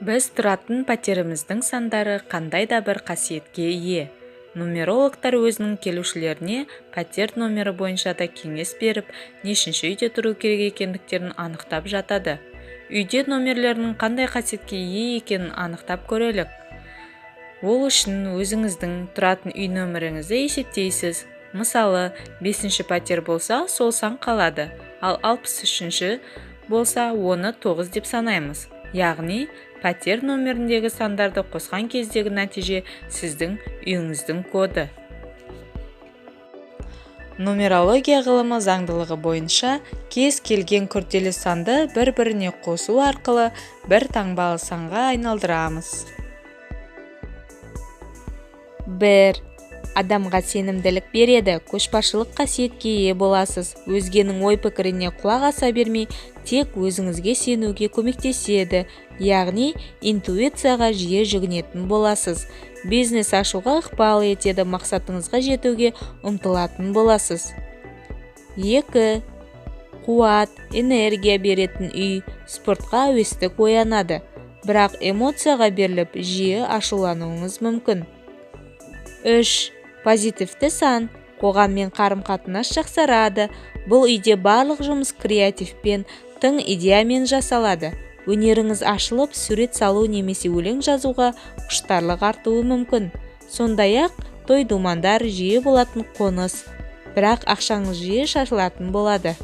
Біз тұратын пәтеріміздің сандары қандай да бір қасиетке ие. Нумерологтар өзінің келушілеріне пәтер номері бойынша да кеңес беріп, нешінші үйде тұру керек екендіктерін анықтап жатады. Үйде номерлерінің қандай қасиетке ие екенін анықтап көрелік. Ол үшін өзіңіздің тұратын үй нөміріңізді есептейсіз. Мысалы, 5-ші пәтер болса, сол сан қалады, ал 63-ші болса, оны 9 деп санаймыз. Яғни, пәтер номеріндегі сандарды қосқан кездегі нәтиже сіздің үйіңіздің коды. Нумерология ғылымы заңдылығы бойынша кез келген күрделі санды бір-біріне қосу арқылы бір таңбалы санға айналдырамыз. 1. Адамға сенімділік береді, көшбасшылық қасиетке ие боласыз. Өзгенің ой-пікіріне құлақ аса бермей, тек өзіңізге сенуге көмектеседі, яғни интуицияға жиі жүгінетін боласыз. Бизнес ашуға ықпал етеді, мақсатыңызға жетуге ұмтылатын боласыз. 2. Қуат, энергия беретін үй, спортқа әуестік оянады, бірақ эмоцияға беріліп, жиі ашулануыңыз мүмкін. 3. Позитивті сан, қоғаммен қарым-қатынас жақсарады. Бұл үйде барлық жұмыс креативпен, тың идеямен жасалады. Өнеріңіз ашылып, сурет салу немесе өлең жазуға құштарлық артуы мүмкін. Сондай-ақ, той-думандар жиі болатын қоныс, бірақ ақшаңыз жиі шашылатын болады.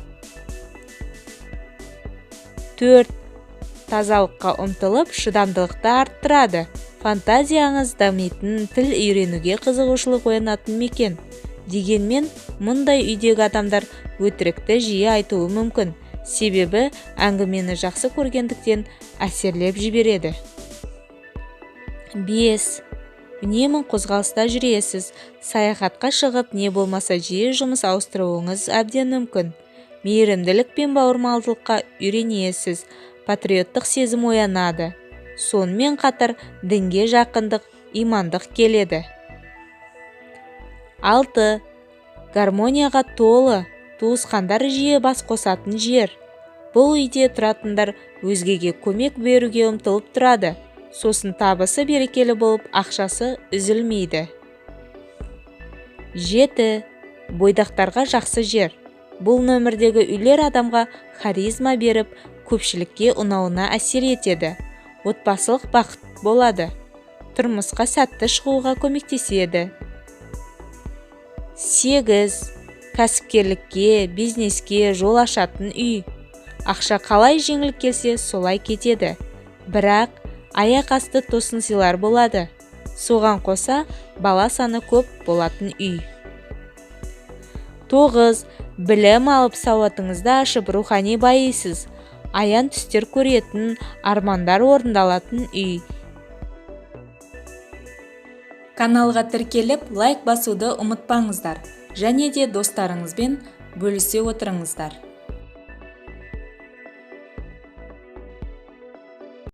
4. Тазалыққа ұмтылып, шыдамдылықты арттырады. Фантазияңыз дамитын, тіл үйренуге қызығушылық оянатын мекен. Дегенмен, мұндай үйдегі адамдар өтірікті жиі айтуы мүмкін. Себебі әңгімені жақсы көргендіктен әсерлеп жібереді. 5. Үнемі қозғалыста жүресіз. Саяхатқа шығып, не болмаса жиі жұмыс ауыстыруыңыз әбден мүмкін. Мейірімділік пен бауырмалдылыққа үйренесіз. Патриоттық сезім оянады. Сонымен қатар дінге жақындық, имандық келеді. 6. Гармонияға толы, туысқандар жиі бас қосатын жер. Бұл үйде тұратындар өзгеге көмек беруге ұмтылып тұрады. Сосын табысы берекелі болып, ақшасы үзілмейді. 7. Бойдақтарға жақсы жер. Бұл нөмірдегі үйлер адамға харизма беріп, көпшілікке ұнауына әсер етеді. Отбасылық бақыт болады. Тұрмысқа сәтті шығуға көмектеседі. 8. Кәсіпкерлікке, бизнеске жол ашатын үй. Ақша қалай жеңіл келсе, солай кетеді. Бірақ аяқ асты тосын сыйлар болады. Соған қоса, бала саны көп болатын үй. 9. Білім алып, сауатыңызды ашып, рухани байисыз. Аян түстер көретін, армандар орындалатын үй. Каналға тіркеліп, лайк басуды ұмытпаңыздар. Және де достарыңызбен бөлісе отырыңыздар.